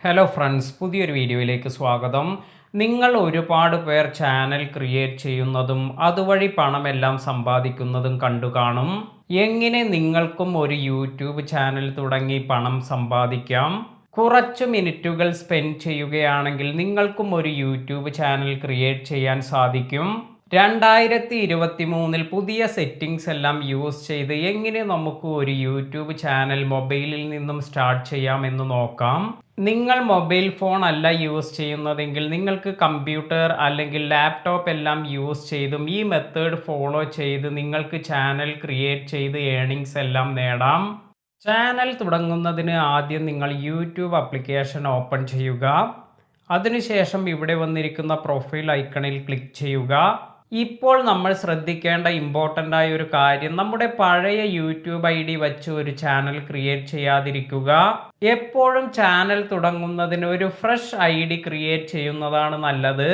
Hello friends, പുതിയൊരു വീഡിയോയിലേക്ക് സ്വാഗതം. നിങ്ങൾ ഒരുപാട് പേർ ചാനൽ ക്രിയേറ്റ് ചെയ്യുന്നതും അതുവഴി പണമെല്ലാം സമ്പാദിക്കുന്നതും കണ്ടു കാണും. എങ്ങനെ നിങ്ങൾക്കും ഒരു യൂട്യൂബ് ചാനൽ തുടങ്ങി പണം സമ്പാദിക്കാം? കുറച്ച് മിനിറ്റുകൾ സ്പെൻഡ് ചെയ്യുകയാണെങ്കിൽ നിങ്ങൾക്കും ഒരു യൂട്യൂബ് ചാനൽ ക്രിയേറ്റ് ചെയ്യാൻ സാധിക്കും. 2023 പുതിയ സെറ്റിംഗ്സ് എല്ലാം യൂസ് ചെയ്ത് എങ്ങനെ നമുക്ക് ഒരു യൂട്യൂബ് ചാനൽ മൊബൈലിൽ നിന്നും സ്റ്റാർട്ട് ചെയ്യാമെന്ന് നോക്കാം. നിങ്ങൾ മൊബൈൽ ഫോൺ അല്ല യൂസ് ചെയ്യുന്നതെങ്കിൽ നിങ്ങൾക്ക് കമ്പ്യൂട്ടർ അല്ലെങ്കിൽ ലാപ്ടോപ്പ് എല്ലാം യൂസ് ചെയ്തും ഈ മെത്തേഡ് ഫോളോ ചെയ്ത് നിങ്ങൾക്ക് ചാനൽ ക്രിയേറ്റ് ചെയ്ത് ഏണിങ്സ് എല്ലാം നേടാം. ചാനൽ തുടങ്ങുന്നതിന് ആദ്യം നിങ്ങൾ യൂട്യൂബ് ആപ്ലിക്കേഷൻ ഓപ്പൺ ചെയ്യുക. അതിനുശേഷം ഇവിടെ വന്നിരിക്കുന്ന പ്രൊഫൈൽ ഐക്കണിൽ ക്ലിക്ക് ചെയ്യുക. ഇപ്പോൾ നമ്മൾ ശ്രദ്ധിക്കേണ്ട ഇമ്പോർട്ടൻ്റ് ആയ ഒരു കാര്യം, നമ്മുടെ പഴയ യൂട്യൂബ് ID വെച്ച് ഒരു ചാനൽ ക്രിയേറ്റ് ചെയ്യാതിരിക്കുക. എപ്പോഴും ചാനൽ തുടങ്ങുന്നതിന് ഒരു ഫ്രഷ് ID ക്രിയേറ്റ് ചെയ്യുന്നതാണ് നല്ലത്.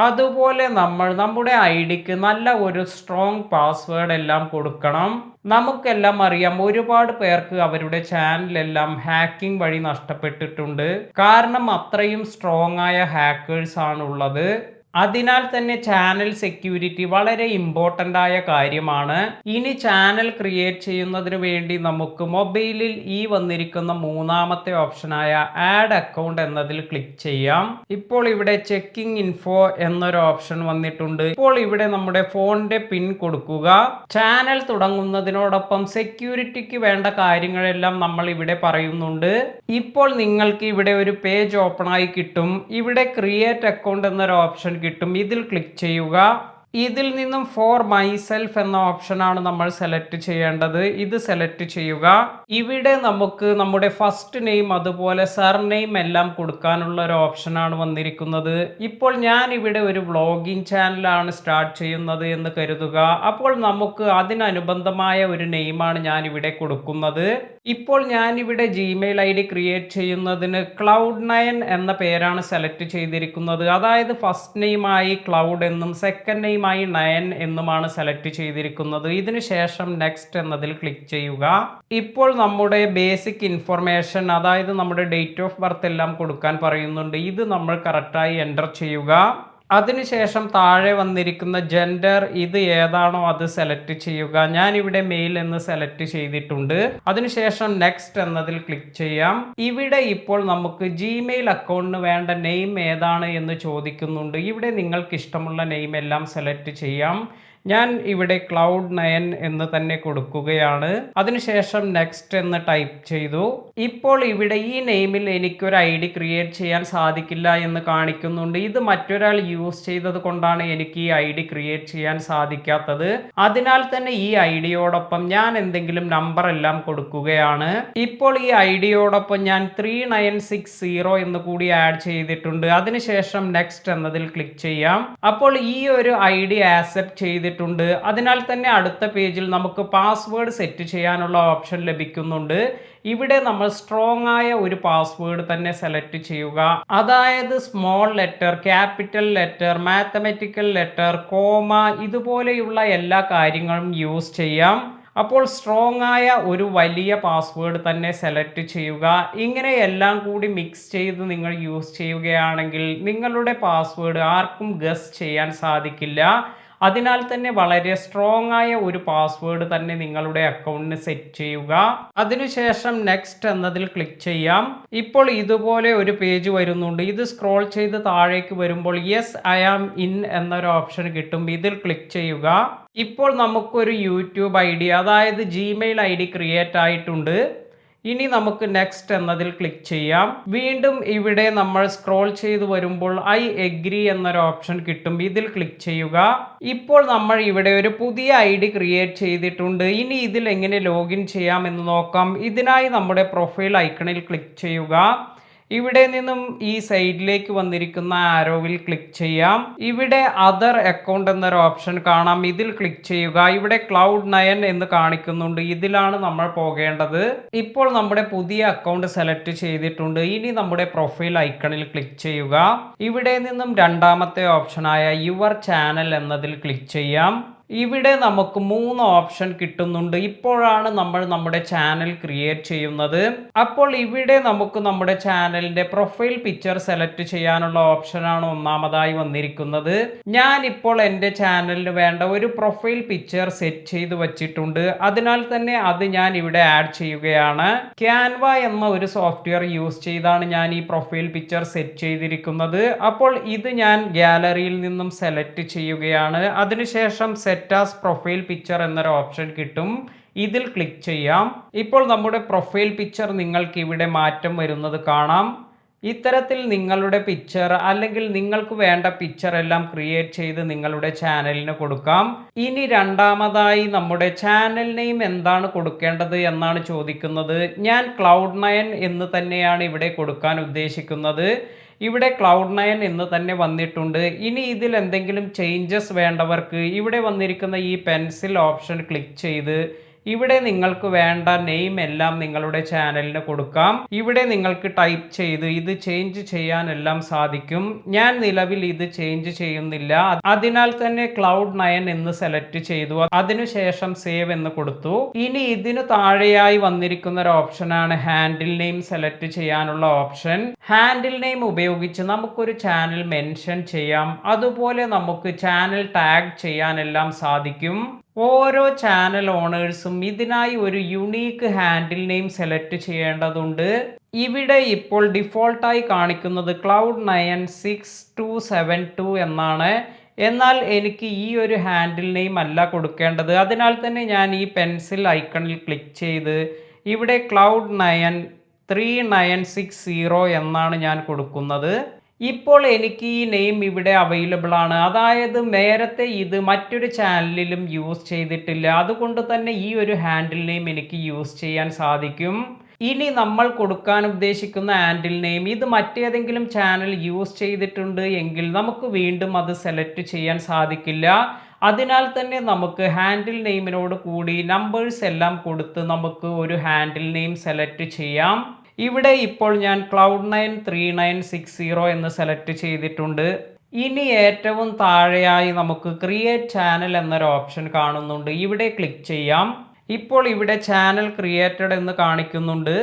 അതുപോലെ നമ്മൾ നമ്മുടെ ഐഡിക്ക് നല്ല ഒരു സ്ട്രോങ് പാസ്വേഡ് എല്ലാം കൊടുക്കണം. നമുക്കെല്ലാം അറിയാം, ഒരുപാട് പേർക്ക് അവരുടെ ചാനലെല്ലാം ഹാക്കിംഗ് വഴി നഷ്ടപ്പെട്ടിട്ടുണ്ട്. കാരണം അത്രയും സ്ട്രോങ് ആയ ഹാക്കേഴ്സ് ആണുള്ളത്. അതിനാൽ തന്നെ ചാനൽ സെക്യൂരിറ്റി വളരെ ഇമ്പോർട്ടൻ്റ് ആയ കാര്യമാണ്. ഇനി ചാനൽ ക്രിയേറ്റ് ചെയ്യുന്നതിന് വേണ്ടി നമുക്ക് മൊബൈലിൽ ഈ വന്നിരിക്കുന്ന മൂന്നാമത്തെ ഓപ്ഷനായ ആഡ് അക്കൗണ്ട് എന്നതിൽ ക്ലിക്ക് ചെയ്യാം. ഇപ്പോൾ ഇവിടെ ചെക്കിംഗ് ഇൻഫോ എന്നൊരു ഓപ്ഷൻ വന്നിട്ടുണ്ട്. ഇപ്പോൾ ഇവിടെ നമ്മുടെ ഫോണിന്റെ പിൻ കൊടുക്കുക. ചാനൽ തുടങ്ങുന്നതിനോടൊപ്പം സെക്യൂരിറ്റിക്ക് വേണ്ട കാര്യങ്ങളെല്ലാം നമ്മൾ ഇവിടെ പറയുന്നുണ്ട്. ഇപ്പോൾ നിങ്ങൾക്ക് ഇവിടെ ഒരു പേജ് ഓപ്പൺ ആയി കിട്ടും. ഇവിടെ ക്രിയേറ്റ് അക്കൗണ്ട് എന്നൊരു ഓപ്ഷൻ കിട്ടും. ഇതിൽ ക്ലിക്ക് ചെയ്യുക. ഇതിൽ നിന്നും ഫോർ മൈസെൽഫ് എന്ന ഓപ്ഷനാണ് നമ്മൾ സെലക്ട് ചെയ്യേണ്ടത്. ഇത് സെലക്ട് ചെയ്യുക. ഇവിടെ നമുക്ക് നമ്മുടെ ഫസ്റ്റ് നെയിം അതുപോലെ സർനെയിം എല്ലാം കൊടുക്കാനുള്ള ഒരു ഓപ്ഷനാണ് വന്നിരിക്കുന്നത്. ഇപ്പോൾ ഞാൻ ഇവിടെ ഒരു വ്ളോഗിംഗ് ചാനലാണ് സ്റ്റാർട്ട് ചെയ്യുന്നത് എന്ന് കരുതുക. അപ്പോൾ നമുക്ക് അതിനനുബന്ധമായ ഒരു നെയിമാണ് ഞാൻ ഇവിടെ കൊടുക്കുന്നത്. ഇപ്പോൾ ഞാൻ ഇവിടെ ജിമെയിൽ ID ക്രിയേറ്റ് ചെയ്യുന്നതിന് Cloud9 എന്ന പേരാണ് സെലക്ട് ചെയ്തിരിക്കുന്നത്. അതായത് ഫസ്റ്റ് നെയിമായി ക്ലൗഡ് എന്നും സെക്കൻഡ് നെയിമായി 9 എന്നുമാണ് സെലക്ട് ചെയ്തിരിക്കുന്നത്. ഇതിനു ശേഷം നെക്സ്റ്റ് എന്നതിൽ ക്ലിക്ക് ചെയ്യുക. ഇപ്പോൾ നമ്മുടെ ബേസിക് ഇൻഫർമേഷൻ, അതായത് നമ്മുടെ ഡേറ്റ് ഓഫ് ബർത്ത് എല്ലാം കൊടുക്കാൻ പറയുന്നുണ്ട്. ഇത് നമ്മൾ കറക്റ്റായി എൻ്റർ ചെയ്യുക. അതിനുശേഷം താഴെ വന്നിരിക്കുന്ന ജെൻഡർ, ഇത് ഏതാണോ അത് സെലക്ട് ചെയ്യുക. ഞാൻ ഇവിടെ മെയിൽ എന്ന് സെലക്ട് ചെയ്തിട്ടുണ്ട്. അതിനുശേഷം നെക്സ്റ്റ് എന്നതിൽ ക്ലിക്ക് ചെയ്യാം. ഇവിടെ ഇപ്പോൾ നമുക്ക് ജിമെയിൽ അക്കൗണ്ടിന് വേണ്ട നെയിം ഏതാണ് എന്ന് ചോദിക്കുന്നുണ്ട്. ഇവിടെ നിങ്ങൾക്ക് ഇഷ്ടമുള്ള നെയിം എല്ലാം സെലക്ട് ചെയ്യാം. ഞാൻ ഇവിടെ Cloud9 എന്ന് തന്നെ കൊടുക്കുകയാണ്. അതിനുശേഷം നെക്സ്റ്റ് എന്ന് ടൈപ്പ് ചെയ്തു. ഇപ്പോൾ ഇവിടെ ഈ നെയിമിൽ എനിക്കൊരു ID ക്രിയേറ്റ് ചെയ്യാൻ സാധിക്കില്ല എന്ന് കാണിക്കുന്നുണ്ട്. ഇത് മറ്റൊരാൾ യൂസ് ചെയ്തത് കൊണ്ടാണ് എനിക്ക് ഈ ID ക്രിയേറ്റ് ചെയ്യാൻ സാധിക്കാത്തത്. അതിനാൽ തന്നെ ഈ ഐഡിയോടൊപ്പം ഞാൻ എന്തെങ്കിലും നമ്പർ എല്ലാം കൊടുക്കുകയാണ്. ഇപ്പോൾ ഈ ഐഡിയോടൊപ്പം ഞാൻ 3960 എന്ന് കൂടി ആഡ് ചെയ്തിട്ടുണ്ട്. അതിനുശേഷം നെക്സ്റ്റ് എന്നതിൽ ക്ലിക്ക് ചെയ്യാം. അപ്പോൾ ഈ ഒരു ID ആക്സെപ്റ്റ് ചെയ്തിട്ടുണ്ട്. അതിനാൽ തന്നെ അടുത്ത പേജിൽ നമുക്ക് പാസ്വേഡ് സെറ്റ് ചെയ്യാനുള്ള ഓപ്ഷൻ ലഭിക്കുന്നുണ്ട്. ഇവിടെ നമ്മൾ സ്ട്രോങ് ആയ ഒരു പാസ്വേഡ് തന്നെ സെലക്ട് ചെയ്യുക. അതായത് small letter, capital letter, mathematical letter, comma, ഇതുപോലെയുള്ള എല്ലാ കാര്യങ്ങളും യൂസ് ചെയ്യാം. അപ്പോൾ സ്ട്രോങ് ആയ ഒരു വലിയ പാസ്വേഡ് തന്നെ സെലക്ട് ചെയ്യുക. ഇങ്ങനെ എല്ലാം കൂടി മിക്സ് ചെയ്ത് നിങ്ങൾ യൂസ് ചെയ്യുകയാണെങ്കിൽ നിങ്ങളുടെ പാസ്വേഡ് ആർക്കും ഗസ് ചെയ്യാൻ സാധിക്കില്ല. അതിനാൽ തന്നെ വളരെ സ്ട്രോങ് ആയ ഒരു പാസ്വേഡ് തന്നെ നിങ്ങളുടെ അക്കൗണ്ടിന് സെറ്റ് ചെയ്യുക. അതിനുശേഷം നെക്സ്റ്റ് എന്നതിൽ ക്ലിക്ക് ചെയ്യാം. ഇപ്പോൾ ഇതുപോലെ ഒരു പേജ് വരുന്നുണ്ട്. ഇത് സ്ക്രോൾ ചെയ്ത് താഴേക്ക് വരുമ്പോൾ യെസ് ഐ ആം ഇൻ എന്നൊരു ഓപ്ഷൻ കിട്ടും. ഇതിൽ ക്ലിക്ക് ചെയ്യുക. ഇപ്പോൾ നമുക്കൊരു യൂട്യൂബ് ID, അതായത് ജിമെയിൽ ID ക്രിയേറ്റ് ആയിട്ടുണ്ട്. ഇനി നമുക്ക് നെക്സ്റ്റ് എന്നതിൽ ക്ലിക്ക് ചെയ്യാം. വീണ്ടും ഇവിടെ നമ്മൾ സ്ക്രോൾ ചെയ്ത് വരുമ്പോൾ ഐ എഗ്രി എന്നൊരു ഓപ്ഷൻ കിട്ടും. ഇതിൽ ക്ലിക്ക് ചെയ്യുക. ഇപ്പോൾ നമ്മൾ ഇവിടെ ഒരു പുതിയ ID ക്രിയേറ്റ് ചെയ്തിട്ടുണ്ട്. ഇനി ഇതിൽ എങ്ങനെ ലോഗിൻ ചെയ്യാം എന്ന് നോക്കാം. ഇതിനായി നമ്മുടെ പ്രൊഫൈൽ ഐക്കണിൽ ക്ലിക്ക് ചെയ്യുക. ഇവിടെ നിന്നും ഈ സൈഡിലേക്ക് വന്നിരിക്കുന്ന ആരോവിൽ ക്ലിക്ക് ചെയ്യാം. ഇവിടെ അതർ അക്കൗണ്ട് എന്നൊരു ഓപ്ഷൻ കാണാം. ഇതിൽ ക്ലിക്ക് ചെയ്യുക. ഇവിടെ Cloud9 എന്ന് കാണിക്കുന്നുണ്ട്. ഇതിലാണ് നമ്മൾ പോകേണ്ടത്. ഇപ്പോൾ നമ്മുടെ പുതിയ അക്കൗണ്ട് സെലക്ട് ചെയ്തിട്ടുണ്ട്. ഇനി നമ്മുടെ പ്രൊഫൈൽ ഐക്കണിൽ ക്ലിക്ക് ചെയ്യുക. ഇവിടെ നിന്നും രണ്ടാമത്തെ ഓപ്ഷനായ യുവർ ചാനൽ എന്നതിൽ ക്ലിക്ക് ചെയ്യാം. ഇവിടെ നമുക്ക് 3 ഓപ്ഷൻ കിട്ടുന്നുണ്ട്. ഇപ്പോഴാണ് നമ്മൾ നമ്മുടെ ചാനൽ ക്രിയേറ്റ് ചെയ്യുന്നത്. അപ്പോൾ ഇവിടെ നമുക്ക് നമ്മുടെ ചാനലിന്റെ പ്രൊഫൈൽ പിക്ചർ സെലക്ട് ചെയ്യാനുള്ള ഓപ്ഷനാണ് ഒന്നാമതായി വന്നിരിക്കുന്നത്. ഞാൻ ഇപ്പോൾ എൻ്റെ ചാനലിന് വേണ്ട ഒരു പ്രൊഫൈൽ പിക്ചർ സെറ്റ് ചെയ്ത് വച്ചിട്ടുണ്ട്. അതിനാൽ തന്നെ അത് ഞാൻ ഇവിടെ ആഡ് ചെയ്യുകയാണ്. ക്യാൻവ എന്ന ഒരു സോഫ്റ്റ്വെയർ യൂസ് ചെയ്താണ് ഞാൻ ഈ പ്രൊഫൈൽ പിക്ചർ സെറ്റ് ചെയ്തിരിക്കുന്നത്. അപ്പോൾ ഇത് ഞാൻ ഗാലറിയിൽ നിന്നും സെലക്ട് ചെയ്യുകയാണ്. അതിനുശേഷം സെറ്റ് ആസ് പ്രൊഫൈൽ പിക്ചർ എന്നൊരു ഓപ്ഷൻ കിട്ടും. ഇതിൽ ക്ലിക്ക് ചെയ്യാം. ഇപ്പോൾ നമ്മുടെ പ്രൊഫൈൽ പിക്ചർ നിങ്ങൾക്ക് ഇവിടെ മാറ്റം വരുന്നത് കാണാം. ഇത്തരത്തിൽ നിങ്ങളുടെ പിക്ചർ അല്ലെങ്കിൽ നിങ്ങൾക്ക് വേണ്ട പിക്ചർ എല്ലാം ക്രിയേറ്റ് ചെയ്ത് നിങ്ങളുടെ ചാനലിന് കൊടുക്കാം. ഇനി രണ്ടാമതായി നമ്മുടെ ചാനൽ നെയിം എന്താണ് കൊടുക്കേണ്ടത് എന്നാണ് ചോദിക്കുന്നത്. ഞാൻ Cloud9 എന്ന് തന്നെയാണ് ഇവിടെ കൊടുക്കാൻ ഉദ്ദേശിക്കുന്നത്. ഇവിടെ Cloud9 എന്ന് തന്നെ വന്നിട്ടുണ്ട്. ഇനി ഇതിൽ എന്തെങ്കിലും ചേഞ്ചസ് വേണ്ടവർക്ക് ഇവിടെ വന്നിരിക്കുന്ന ഈ പെൻസിൽ ഓപ്ഷൻ ക്ലിക്ക് ചെയ്ത് ഇവിടെ നിങ്ങൾക്ക് വേണ്ട നെയിം എല്ലാം നിങ്ങളുടെ ചാനലിന് കൊടുക്കാം. ഇവിടെ നിങ്ങൾക്ക് ടൈപ്പ് ചെയ്ത് ഇത് ചേഞ്ച് ചെയ്യാനെല്ലാം സാധിക്കും. ഞാൻ നിലവിൽ ഇത് ചേഞ്ച് ചെയ്യുന്നില്ല. അതിനാൽ തന്നെ Cloud9 എന്ന് സെലക്ട് ചെയ്തു. അതിനുശേഷം സേവ് എന്ന് കൊടുത്തു. ഇനി ഇതിനു താഴെയായി വന്നിരിക്കുന്ന ഒരു ഓപ്ഷനാണ് ഹാൻഡിൽ നെയിം സെലക്ട് ചെയ്യാനുള്ള ഓപ്ഷൻ. ഹാൻഡിൽ നെയിം ഉപയോഗിച്ച് നമുക്കൊരു ചാനൽ മെൻഷൻ ചെയ്യാം. അതുപോലെ നമുക്ക് ചാനൽ ടാഗ് ചെയ്യാനെല്ലാം സാധിക്കും. ഓരോ ചാനൽ ഓണേഴ്സും ഇതിനായി ഒരു യുണീക്ക് ഹാൻഡിൽ നെയിം സെലക്ട് ചെയ്യേണ്ടതുണ്ട്. ഇവിടെ ഇപ്പോൾ ഡിഫോൾട്ടായി കാണിക്കുന്നത് Cloud96272 എന്നാണ്. എന്നാൽ എനിക്ക് ഈ ഒരു ഹാൻഡിൽ നെയിം അല്ല കൊടുക്കേണ്ടത്. അതിനാൽ തന്നെ ഞാൻ ഈ പെൻസിൽ ഐക്കണിൽ ക്ലിക്ക് ചെയ്ത് ഇവിടെ Cloud93960 എന്നാണ് ഞാൻ കൊടുക്കുന്നത്. ഇപ്പോൾ എനിക്ക് ഈ നെയിം ഇവിടെ അവൈലബിൾ ആണ്. അതായത് നേരത്തെ ഇത് മറ്റൊരു ചാനലിലും യൂസ് ചെയ്തിട്ടില്ല. അതുകൊണ്ട് തന്നെ ഈ ഒരു ഹാൻഡിൽ നെയിം എനിക്ക് യൂസ് ചെയ്യാൻ സാധിക്കും. ഇനി നമ്മൾ കൊടുക്കാൻ ഉദ്ദേശിക്കുന്ന ഹാൻഡിൽ നെയിം ഇത് മറ്റേതെങ്കിലും ചാനൽ യൂസ് ചെയ്തിട്ടുണ്ട് എങ്കിൽ നമുക്ക് വീണ്ടും അത് സെലക്ട് ചെയ്യാൻ സാധിക്കില്ല. അതിനാൽ തന്നെ നമുക്ക് ഹാൻഡിൽ നെയിമിനോട് കൂടി നമ്പേഴ്സ് എല്ലാം കൊടുത്ത് നമുക്ക് ഒരു ഹാൻഡിൽ നെയിം സെലക്ട് ചെയ്യാം. ഇവിടെ ഇപ്പോൾ ഞാൻ Cloud93960 എന്ന് സെലക്ട് ചെയ്തിട്ടുണ്ട്. ഇനി ഏറ്റവും താഴെയായി നമുക്ക് ക്രിയേറ്റ് ചാനൽ എന്നൊരു ഓപ്ഷൻ കാണുന്നുണ്ട്. ഇവിടെ ക്ലിക്ക് ചെയ്യാം. ഇപ്പോൾ ഇവിടെ ചാനൽ ക്രിയേറ്റഡ് എന്ന് കാണിക്കുന്നുണ്ട്.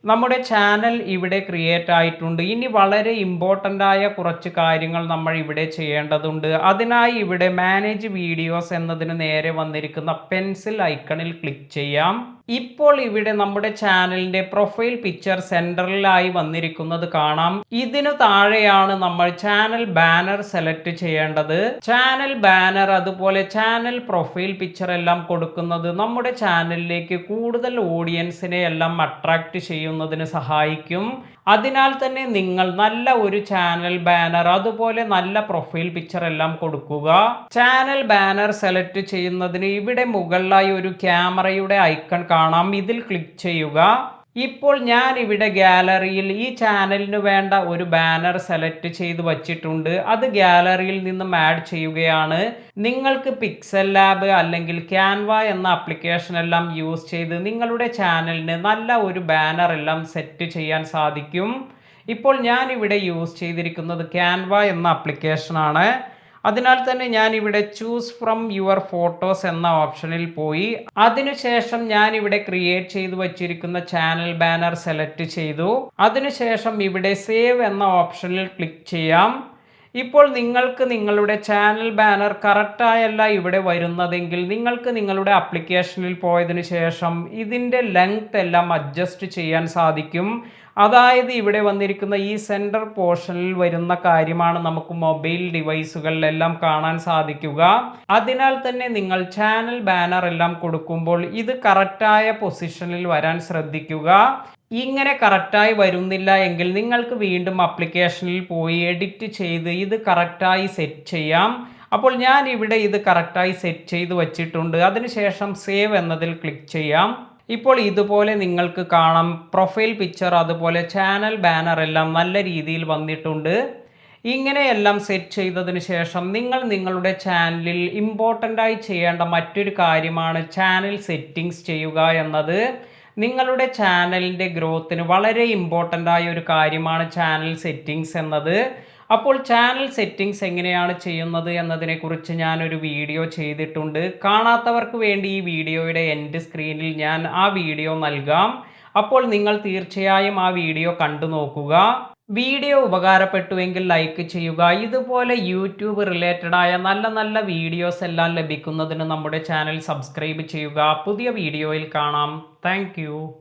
നമ്മുടെ ചാനൽ ഇവിടെ ക്രിയേറ്റ് ആയിട്ടുണ്ട്. ഇനി വളരെ ഇമ്പോർട്ടൻ്റ് ആയ കുറച്ച് കാര്യങ്ങൾ നമ്മൾ ഇവിടെ ചെയ്യേണ്ടതുണ്ട്. അതിനായി ഇവിടെ മാനേജ് വീഡിയോസ് എന്നതിന് നേരെ വന്നിരിക്കുന്ന പെൻസിൽ ഐക്കണിൽ ക്ലിക്ക് ചെയ്യാം. ഇപ്പോൾ ഇവിടെ നമ്മുടെ ചാനലിന്റെ പ്രൊഫൈൽ പിക്ചർ സെൻട്രലിലായി വന്നിരിക്കുന്നത് കാണാം. ഇതിനു താഴെയാണ് നമ്മൾ ചാനൽ ബാനർ സെലക്ട് ചെയ്യേണ്ടത്. ചാനൽ ബാനർ അതുപോലെ ചാനൽ പ്രൊഫൈൽ പിക്ചർ എല്ലാം കൊടുക്കുന്നത് നമ്മുടെ ചാനലിലേക്ക് കൂടുതൽ ഓഡിയൻസിനെ എല്ലാം അട്രാക്ട് ചെയ്യുന്നതിന് സഹായിക്കും. അതിനാൽ തന്നെ നിങ്ങൾ നല്ല ഒരു ചാനൽ ബാനർ അതുപോലെ നല്ല പ്രൊഫൈൽ പിക്ചർ എല്ലാം കൊടുക്കുക. ചാനൽ ബാനർ സെലക്ട് ചെയ്യുന്നതിന് ഇവിടെ മുകളിലായി ഒരു ക്യാമറയുടെ ഐക്കൺ കാണാം. ഇതിൽ ക്ലിക്ക് ചെയ്യുക. ഇപ്പോൾ ഞാൻ ഇവിടെ ഗാലറിയിൽ ഈ ചാനലിന് വേണ്ട ഒരു ബാനർ സെലക്ട് ചെയ്ത് വച്ചിട്ടുണ്ട്. അത് ഗാലറിയിൽ നിന്നും ആഡ് ചെയ്യുകയാണ്. നിങ്ങൾക്ക് പിക്സൽ ലാബ് അല്ലെങ്കിൽ ക്യാൻവ എന്ന ആപ്ലിക്കേഷൻ എല്ലാം യൂസ് ചെയ്ത് നിങ്ങളുടെ ചാനലിന് നല്ല ഒരു ബാനർ എല്ലാം സെറ്റ് ചെയ്യാൻ സാധിക്കും. ഇപ്പോൾ ഞാൻ ഇവിടെ യൂസ് ചെയ്തിരിക്കുന്നത് ക്യാൻവ എന്ന ആപ്ലിക്കേഷനാണ്. അതിനാൽ തന്നെ ഞാൻ ഇവിടെ ചൂസ് ഫ്രം യുവർ ഫോട്ടോസ് എന്ന ഓപ്ഷനിൽ പോയി. അതിനുശേഷം ഞാൻ ഇവിടെ ക്രിയേറ്റ് ചെയ്തു വച്ചിരിക്കുന്ന ചാനൽ ബാനർ സെലക്ട് ചെയ്തു. അതിനുശേഷം ഇവിടെ സേവ് എന്ന ഓപ്ഷനിൽ ക്ലിക്ക് ചെയ്യാം. ഇപ്പോൾ നിങ്ങൾക്ക് നിങ്ങളുടെ ചാനൽ ബാനർ കറക്റ്റായല്ല ഇവിടെ വരുന്നതെങ്കിൽ നിങ്ങൾക്ക് നിങ്ങളുടെ ആപ്ലിക്കേഷനിൽ പോയതിനു ശേഷം ഇതിൻ്റെ ലെങ്ത് എല്ലാം അഡ്ജസ്റ്റ് ചെയ്യാൻ സാധിക്കും. അതായത് ഇവിടെ വന്നിരിക്കുന്ന ഈ സെൻറ്റർ പോർഷനിൽ വരുന്ന കാര്യമാണ് നമുക്ക് മൊബൈൽ ഡിവൈസുകളിലെല്ലാം കാണാൻ സാധിക്കുക. അതിനാൽ തന്നെ നിങ്ങൾ ചാനൽ ബാനർ എല്ലാം കൊടുക്കുമ്പോൾ ഇത് കറക്റ്റായ പൊസിഷനിൽ വരാൻ ശ്രദ്ധിക്കുക. ഇങ്ങനെ കറക്റ്റായി വരുന്നില്ല എങ്കിൽ നിങ്ങൾക്ക് വീണ്ടും ആപ്ലിക്കേഷനിൽ പോയി എഡിറ്റ് ചെയ്ത് ഇത് കറക്റ്റായി സെറ്റ് ചെയ്യാം. അപ്പോൾ ഞാൻ ഇവിടെ ഇത് കറക്റ്റായി സെറ്റ് ചെയ്ത് വച്ചിട്ടുണ്ട്. അതിനുശേഷം സേവ് എന്നതിൽ ക്ലിക്ക് ചെയ്യാം. ഇപ്പോൾ ഇതുപോലെ നിങ്ങൾക്ക് കാണാം പ്രൊഫൈൽ പിക്ചർ അതുപോലെ ചാനൽ ബാനർ എല്ലാം നല്ല രീതിയിൽ വന്നിട്ടുണ്ട്. ഇങ്ങനെയെല്ലാം സെറ്റ് ചെയ്തതിന് ശേഷം നിങ്ങൾ നിങ്ങളുടെ ചാനലിൽ ഇമ്പോർട്ടൻ്റായി ചെയ്യേണ്ട മറ്റൊരു കാര്യമാണ് ചാനൽ സെറ്റിങ്സ് ചെയ്യുക എന്നത്. നിങ്ങളുടെ ചാനലിൻ്റെ ഗ്രോത്തിന് വളരെ ഇമ്പോർട്ടൻ്റ് ആയ ഒരു കാര്യമാണ് ചാനൽ സെറ്റിങ്സ് എന്നത്. അപ്പോൾ ചാനൽ സെറ്റിംഗ്സ് എങ്ങനെയാണ് ചെയ്യുന്നത് എന്നതിനെക്കുറിച്ച് ഞാനൊരു വീഡിയോ ചെയ്തിട്ടുണ്ട്. കാണാത്തവർക്ക് വേണ്ടി ഈ വീഡിയോയുടെ എൻഡ് സ്ക്രീനിൽ ഞാൻ ആ വീഡിയോ നൽകാം. അപ്പോൾ നിങ്ങൾ തീർച്ചയായും ആ വീഡിയോ കണ്ടു നോക്കുക. വീഡിയോ ഉപകാരപ്പെട്ടുവെങ്കിൽ ലൈക്ക് ചെയ്യുക. ഇതുപോലെ യൂട്യൂബ് റിലേറ്റഡ് ആയ നല്ല നല്ല വീഡിയോസ് എല്ലാം ലഭിക്കുന്നതിന് നമ്മുടെ ചാനൽ സബ്സ്ക്രൈബ് ചെയ്യുക. പുതിയ വീഡിയോയിൽ കാണാം. താങ്ക്